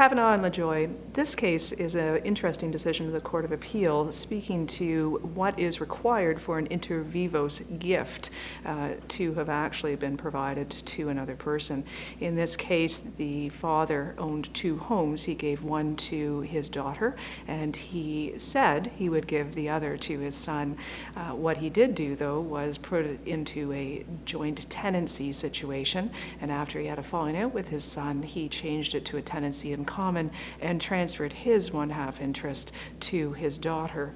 Cavanaugh and Lajoie, this case is an interesting decision of the Court of Appeal speaking to what is required for an inter vivos gift to have actually been provided to another person. In this case, the father owned two homes. He gave one to his daughter, and he said he would give the other to his son. What he did do, though, was put it into a joint tenancy situation, and after he had a falling out with his son, he changed it to a tenancy in common and transferred his 1/2 interest to his daughter.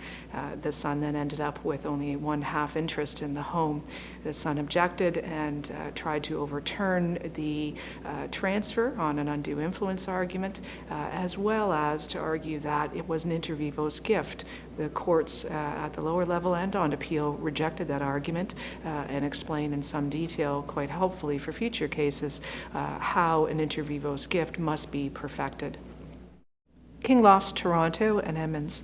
The son then ended up with only 1/2 interest in the home. The son objected and tried to overturn the transfer on an undue influence argument, as well as to argue that it was an inter vivos gift. The courts at the lower level and on appeal rejected that argument and explained in some detail, quite helpfully for future cases, how an inter vivos gift must be perfected. Lofts Toronto I Emmons.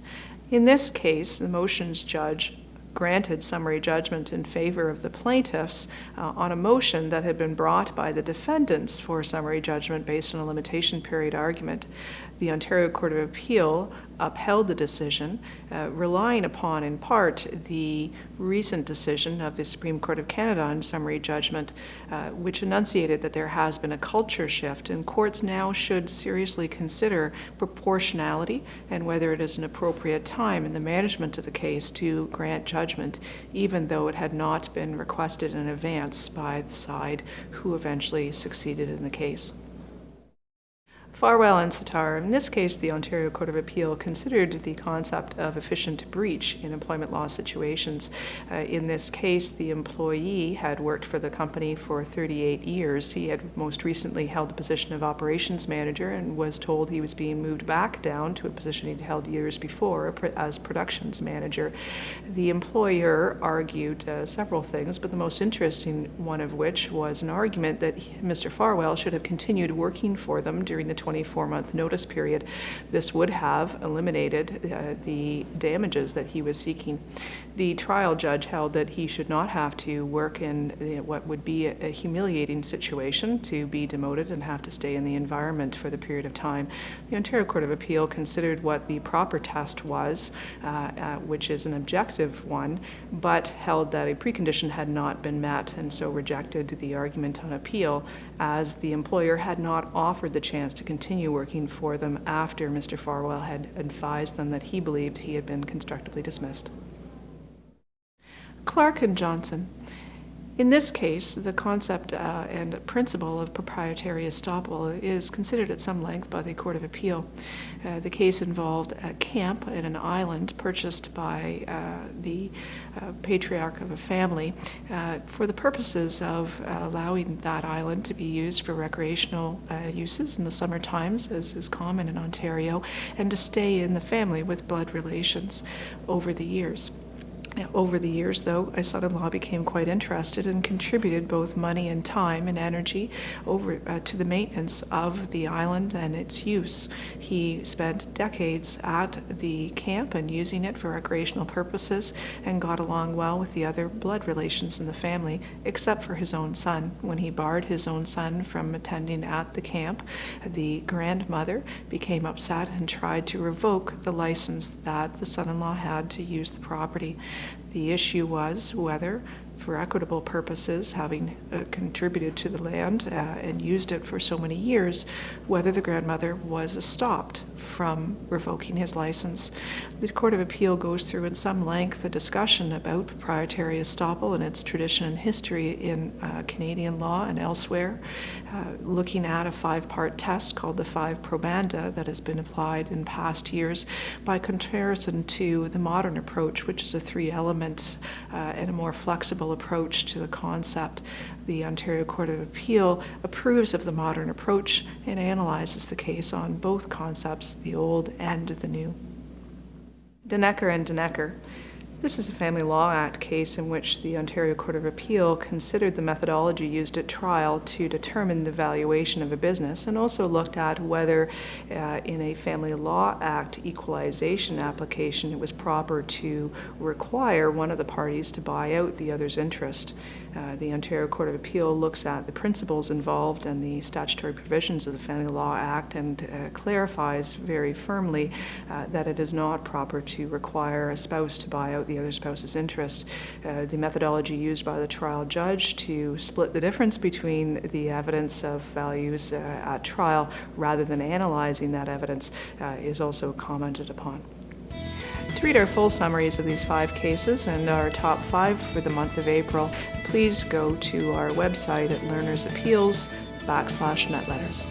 In this case, the motions judge granted summary judgment in favor of the plaintiffs on a motion that had been brought by the defendants for summary judgment based on a limitation period argument. The Ontario Court of Appeal upheld the decision, relying upon, in part, the recent decision of the Supreme Court of Canada on summary judgment, which enunciated that there has been a culture shift, and courts now should seriously consider proportionality and whether it is an appropriate time in the management of the case to grant judgment, even though it had not been requested in advance by the side who eventually succeeded in the case. Farwell and Sitar. In this case, the Ontario Court of Appeal considered the concept of efficient breach in employment law situations. In this case, the employee had worked for the company for 38 years. He had most recently held the position of operations manager and was told he was being moved back down to a position he'd held years before as productions manager. The employer argued several things, but the most interesting one of which was an argument that Mr. Farwell should have continued working for them during the 24-month notice period. This would have eliminated the damages that he was seeking. The trial judge held that he should not have to work in what would be a humiliating situation to be demoted and have to stay in the environment for the period of time. The Ontario Court of Appeal considered what the proper test was, which is an objective one, but held that a precondition had not been met, and so rejected the argument on appeal, as the employer had not offered the chance to continue working for them after Mr. Farwell had advised them that he believed he had been constructively dismissed. Clarke and Johnson. In this case, the concept and principle of proprietary estoppel is considered at some length by the Court of Appeal. The case involved a camp in an island purchased by the patriarch of a family for the purposes of allowing that island to be used for recreational uses in the summer times, as is common in Ontario, and to stay in the family with blood relations over the years. Over the years, though, my son-in-law became quite interested and contributed both money and time and energy over to the maintenance of the island and its use. He spent decades at the camp and using it for recreational purposes and got along well with the other blood relations in the family, except for his own son. When he barred his own son from attending at the camp, the grandmother became upset and tried to revoke the license that the son-in-law had to use the property. The issue was whether, for equitable purposes, having contributed to the land and used it for so many years, whether the grandmother was stopped from revoking his license. The Court of Appeal goes through in some length a discussion about proprietary estoppel and its tradition and history in Canadian law and elsewhere, looking at a 5-part test called the 5 probanda that has been applied in past years by comparison to the modern approach, which is a 3-element and a more flexible approach to the concept. The Ontario Court of Appeal approves of the modern approach and analyzes the case on both concepts, the old and the new. Denecker and Denecker. This is a Family Law Act case in which the Ontario Court of Appeal considered the methodology used at trial to determine the valuation of a business, and also looked at whether in a Family Law Act equalization application it was proper to require one of the parties to buy out the other's interest. The Ontario Court of Appeal looks at the principles involved and the statutory provisions of the Family Law Act and clarifies very firmly that it is not proper to require a spouse to buy out the other spouse's interest. The methodology used by the trial judge to split the difference between the evidence of values at trial rather than analyzing that evidence is also commented upon. To read our full summaries of these 5 cases and our top 5 for the month of April, please go to our website at Lerners Appeals /Netletters.